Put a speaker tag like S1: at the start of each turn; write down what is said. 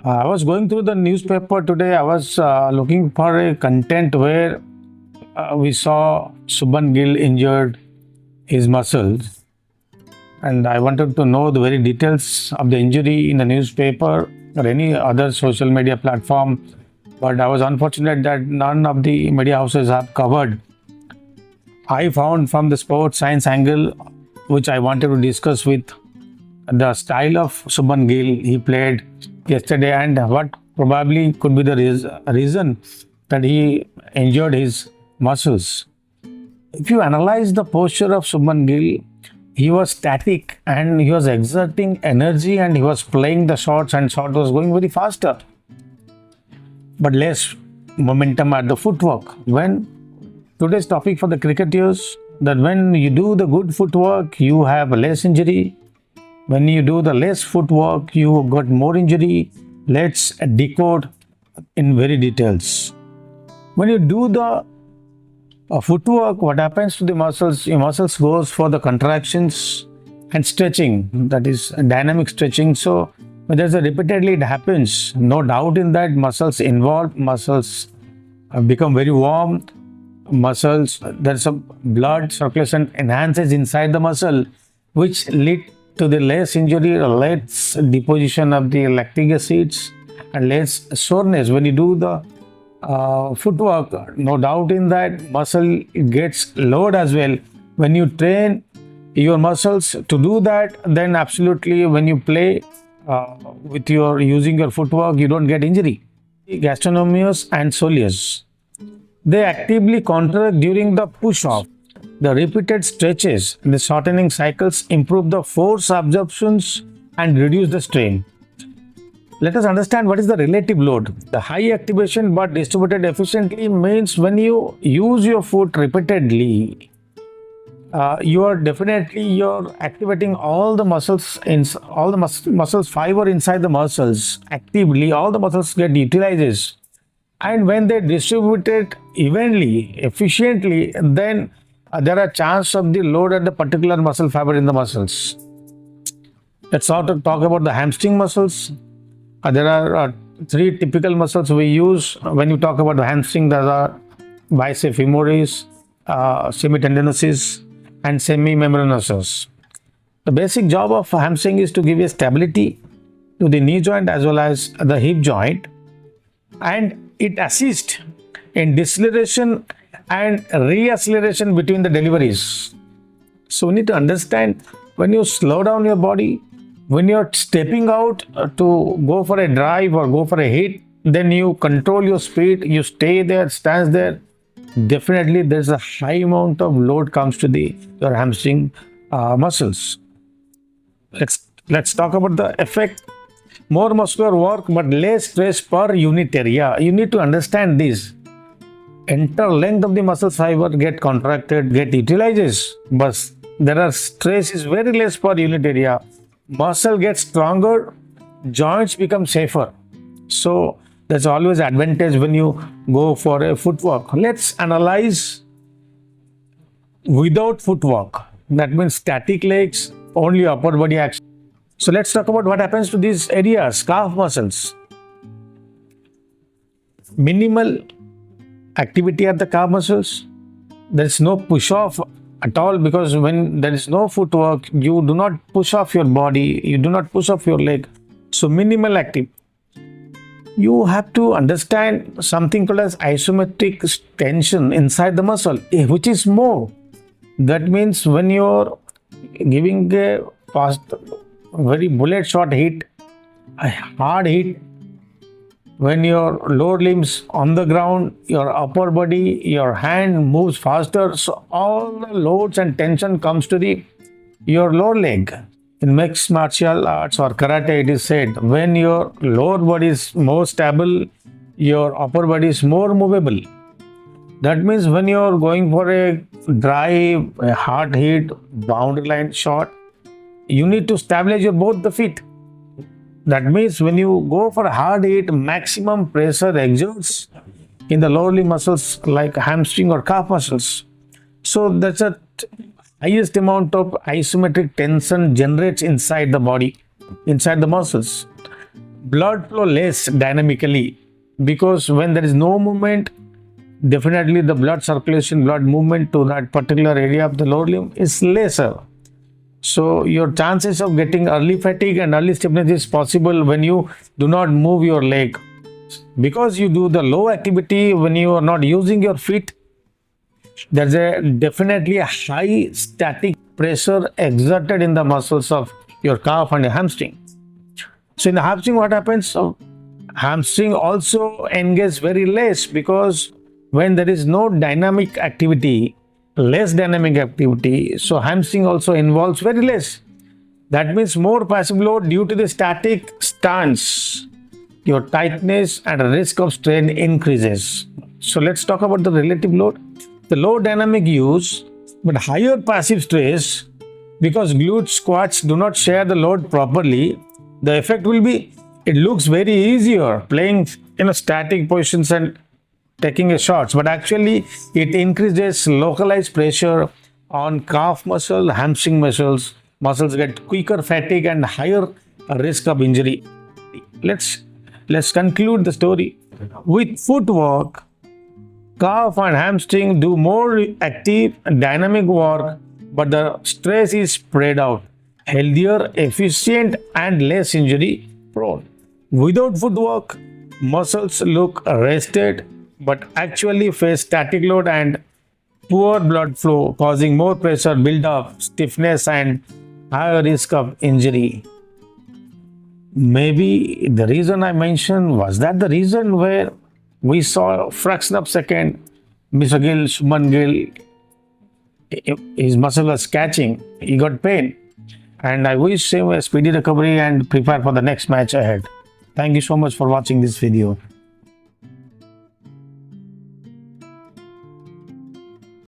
S1: I was going through the newspaper today. I was looking for a content where we saw Subban Gill injured his muscles, and I wanted to know the very details of the injury in the newspaper or any other social media platform. But I was unfortunate that none of the media houses have covered. I found from the sports science angle, which I wanted to discuss with the style of Subban Gill he played yesterday and what probably could be the reason that he injured his muscles. If you analyze the posture of Subban Gill, he was static and he was exerting energy and he was playing the shots and shot was going very faster, but less momentum at the footwork. When today's topic for the cricketers, that when you do the good footwork, you have less injury. When you do the less footwork, you got more injury. Let's decode in very details. When you do the footwork, what happens to the muscles? Your muscles goes for the contractions and stretching, that is dynamic stretching. So when there's a repeatedly it happens, no doubt in that muscles involved, muscles become very warm, muscles, there's some blood circulation enhances inside the muscle, which lead to the less injury, less deposition of the lactic acids and less soreness. When you do the footwork, no doubt in that muscle gets lowered as well. When you train your muscles to do that, then absolutely when you play with your using your footwork, you don't get injury. Gastrocnemius and Soleus, they actively contract during the push-off. The repeated stretches and the shortening cycles improve the force absorptions and reduce the strain. Let us understand what is the relative load. The high activation but distributed efficiently means when you use your foot repeatedly, you're activating all the muscles muscles fiber inside the muscles actively. All the muscles get utilized, and when they distribute it evenly, efficiently, then there are chance of the load at the particular muscle fiber in the muscles. Let's talk about the hamstring muscles. There are three typical muscles we use when you talk about the hamstring. There are biceps femoris, Semitendinosus, and Semimembranosus. The basic job of hamstring is to give a stability to the knee joint as well as the hip joint, and it assists in deceleration and reacceleration between the deliveries. So we need to understand, when you slow down your body, when you're stepping out to go for a drive or go for a hit, then you control your speed, you stay there, stands there. Definitely there's a high amount of load comes to your hamstring muscles. Let's talk about the effect. More muscular work but less stress per unit area. You need to understand this. Entire length of the muscle fiber get contracted, get utilizes, but there are stress is very less per unit area. Muscle gets stronger, joints become safer. So there's always advantage when you go for a footwork. Let's analyze without footwork. That means static legs, only upper body action. So let's talk about what happens to these areas, calf muscles. Minimal activity at the calf muscles. There is no push off at all, because when there is no footwork, you do not push off your body, you do not push off your leg. So minimal active. You have to understand something called as isometric tension inside the muscle, which is more. That means when you're giving a fast, very bullet shot hit, a hard hit, when your lower limbs on the ground, your upper body, your hand moves faster. So all the loads and tension comes to your lower leg. In mixed martial arts or karate, it is said, when your lower body is more stable, your upper body is more movable. That means when you are going for a drive, a hard hit, boundary line shot, you need to stabilize both the feet. That means when you go for a hard hit, maximum pressure exerts in the lower limb muscles like hamstring or calf muscles. So that's a highest amount of isometric tension generates inside the body, inside the muscles. blood flow less dynamically, because when there is no movement, definitely the blood circulation, blood movement to that particular area of the lower limb is lesser. So your chances of getting early fatigue and early stiffness is possible when you do not move your leg. Because you do the low activity when you are not using your feet, there's definitely a high static pressure exerted in the muscles of your calf and your hamstring. So in the hamstring, what happens? Hamstring also engages very less, because when there is no dynamic activity, less dynamic activity, so hamstring also involves very less. That means more passive load due to the static stance. Your tightness and risk of strain increases. So let's talk about the relative load. The low dynamic use but higher passive stress, because glutes, quads do not share the load properly. The effect will be, it looks very easier playing in a static positions and taking a shots, but actually it increases localized pressure on calf muscle, hamstring muscles. Muscles get quicker fatigue and higher risk of injury. Let's conclude the story. With footwork, calf and hamstring do more active dynamic work, but the stress is spread out, healthier, efficient, and less injury prone. Without footwork, muscles look rested but actually face static load and poor blood flow, causing more pressure build-up, stiffness, and higher risk of injury. Maybe the reason I mentioned was that the reason where we saw a fraction of second, Mr. Gill, Shubman Gill, his muscle was catching, he got pain. And I wish him a speedy recovery and prepare for the next match ahead. Thank you so much for watching this video.